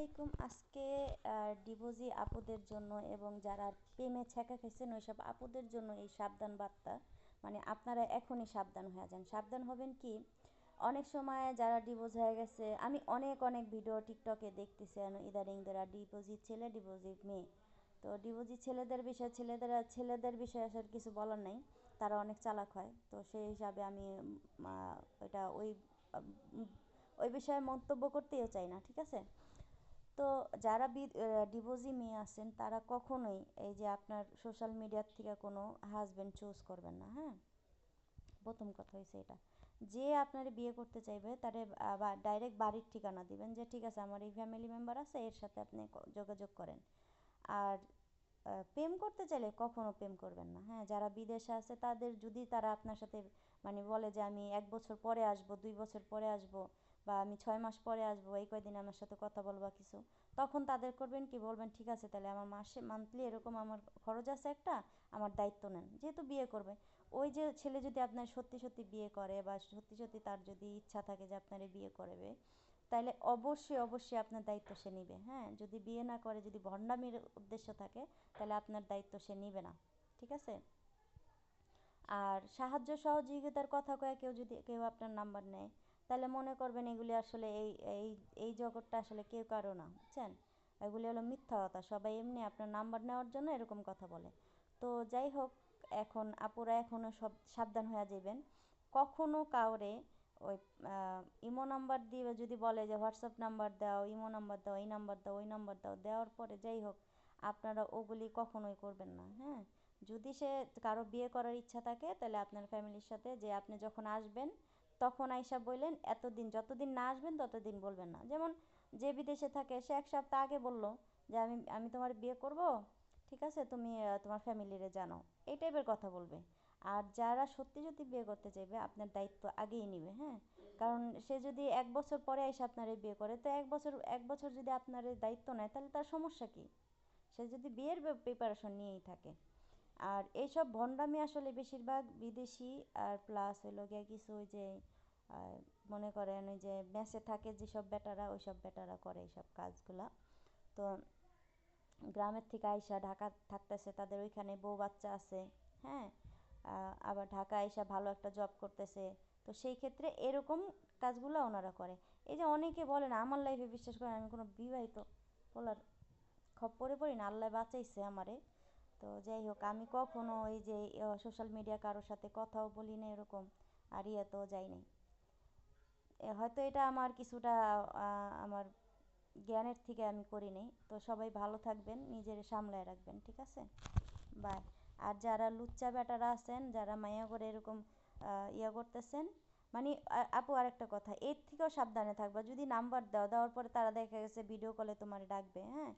আলাইকুম। আজকে ডিভোর্সি আপুদের জন্য এবং যারা প্রেমে ছ্যাঁকা খেয়েছেন ওইসব আপুদের জন্য এই সাবধান বার্তা। মানে আপনারা এখনই সাবধান হয়ে যান। সাবধান হবেন কি, অনেক সময় যারা ডিভোর্স হয়ে গেছে, আমি অনেক অনেক ভিডিও টিকটকে দেখতেছি ইদানিং যারা ডিভোর্সি ছেলে ডিভোর্সি মেয়ে। তো ডিভোর্সি ছেলেদের বিষয়ে আসলে কিছু বলার নাই, তারা অনেক চালাক হয়। তো সেই হিসাবে আমি ওইটা ওই বিষয়ে মন্তব্য করতেও চাই না, ঠিক আছে। তো যারা ডিভোর্সি মেয়ে আছেন তারা কখনোই এই যে আপনার সোশ্যাল মিডিয়ার থেকে কোনো হাজব্যান্ড চুজ করবেন না, হ্যাঁ। প্রথম কথা হয়েছে এটা, যে আপনার বিয়ে করতে চাইবে তারে ডাইরেক্ট বাড়ির ঠিকানা দিবেন, যে ঠিক আছে আমার এই ফ্যামিলি মেম্বার আছে, এর সাথে আপনি যোগাযোগ করেন। আর প্রেম করতে চাইলে কখনো প্রেম করবেন না, হ্যাঁ। যারা বিদেশে আছে তাদের যদি তারা আপনার সাথে মানে বলে যে আমি 1 বছর পরে আসবো, 2 বছর পরে আসবো, বা আমি 6 মাস পরে আসবো, এই কয়দিন আমার সাথে কথা বলবা কিছু, তখন তাদের করবেন কি, বলবেন ঠিক আছে তাহলে আমার মান্থলি এরকম আমার খরচ আছে একটা, আমার দায়িত্ব নেন, যেহেতু বিয়ে করবে। ওই যে ছেলে যদি আপনার সত্যি সত্যি বিয়ে করে বা সত্যি সত্যি তার যদি ইচ্ছা থাকে যে আপনারে বিয়ে করবে, তাহলে অবশ্যই অবশ্যই আপনার দায়িত্ব সে নিবে, হ্যাঁ। যদি বিয়ে না করে, যদি ভণ্ডামির উদ্দেশ্য থাকে, তাহলে আপনার দায়িত্ব সে নিবে না, ঠিক আছে। আর সাহায্য সহযোগিতার কথা কয়ে কেউ আপনার নাম্বার নেয়, তাহলে মনে করবেন এগুলি আসলে এই এই জগৎটা আসলে কেউ কারো না, বুঝছেন। এগুলি হলো মিথ্যা কথা, সবাই এমনি আপনার নাম্বার নেওয়ার জন্য এরকম কথা বলে। তো যাই হোক, এখন আপুরা এখনও সব সাবধান হয়ে যাবেন। কখনো কাউরে ওই ইমো নাম্বার দিয়ে যদি বলে যে হোয়াটসঅ্যাপ নাম্বার দাও, ইমো নাম্বার দাও, এই নাম্বার দাও, ওই নাম্বার দাও, দেওয়ার পরে যাই হোক আপনারা ওগুলি কখনোই করবেন না, হ্যাঁ। যদি সে কারো বিয়ে করার ইচ্ছা থাকে, তাহলে আপনার ফ্যামিলির সাথে যে আপনি যখন আসবেন তখন আইসা বললেন, এতদিন যতদিন না আসবেন ততদিন বলবেন না। যেমন যে বিদেশে থাকে সে 1 সপ্তাহ আগে বলল যে আমি আমি তোমার বিয়ে করব, ঠিক আছে, তুমি তোমার ফ্যামিলিরে জানাও, এই টাইপের কথা বলবে। আর যারা সত্যি সত্যি বিয়ে করতে চাইবে আপনার দায়িত্ব আগেই নিবে, হ্যাঁ। কারণ সে যদি 1 বছর পরে এসে আপনার বিয়ে করে, তো 1 বছর যদি আপনার দায়িত্ব নেয়, তাহলে তার সমস্যা কী। সে যদি বিয়ের প্রিপারেশন নিয়েই থাকে। আর এইসব ভণ্ডামি আসলে বেশিরভাগ বিদেশি, আর প্লাস হইলো গিয়ে কিছু ওই যে মনে করেন ওই যে মেসে থাকে যেসব বেটারা, ওই সব বেটারা করে এইসব কাজগুলা। তো গ্রামের থেকে আইসা ঢাকা থাকতেছে, তাদের ওইখানে বউ বাচ্চা আছে, হ্যাঁ। আবার ঢাকা আইসা ভালো একটা জব করতেছে, তো সেই ক্ষেত্রে এরকম কাজগুলো ওনারা করে। এই যে অনেকে বলে না, আমার লাইফে বিশ্বাস করেন আমি কোনো বিবাহিত বলার খপ্পরে পড়ি না, আল্লাহ বাঁচাইছে আমারে। তো যাই হোক, আমি কখনো ওই যে সোশ্যাল মিডিয়া কারোর সাথে কথাও বলি না এরকম, আর ইয়েতেও যাই নাই। হয়তো এটা আমার কিছুটা আমার জ্ঞানের থেকে আমি করি নাই। তো সবাই ভালো থাকবেন, নিজের সামলায় রাখবেন, ঠিক আছে। বাই। আর যারা লুচ্চা বেটারা আছেন, যারা মাইয়া করে এরকম ইয়া করতেছেন, মানে আপু আরেকটা কথা, এর থেকেও সাবধানে থাকবা। যদি নাম্বার দেওয়ার পরে তারা দেখা গেছে ভিডিও কলে তোমার ডাকবে, হ্যাঁ,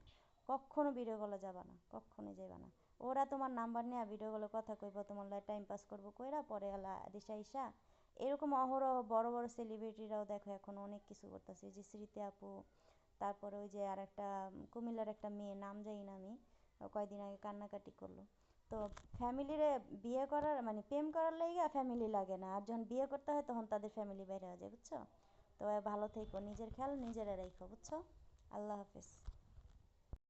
কখনো ভিডিও কলে যাবা না, কখনোই যাবা না। ওরা তোমার নাম্বার নিয়ে ভিডিও কলে কথা কইবা, তোমার লাই টাইম পাস করবো কইরা, পরে আলা দিশা ইসা এরকম অহরহ বড় বড় সেলিব্রিটিরাও দেখো এখন অনেক কিছু করতেছে, যে স্মৃতি আপু, তারপরে ওই যে আর একটা কুমিল্লার একটা মেয়ে, নাম জানি না আমি, কয়দিন আগে কান্নাকাটি করলো। তো ফ্যামিলিরে বিয়ে করার মানে প্রেম করার লাইগা ফ্যামিলি লাগে না, আর যখন বিয়ে করতে হয় তখন তাদের ফ্যামিলি বাইরে হয়ে যায়, বুঝছো। তো ভালো থেকো, নিজের খেয়াল নিজেরা রাখো, বুঝছো। আল্লাহ হাফেজ।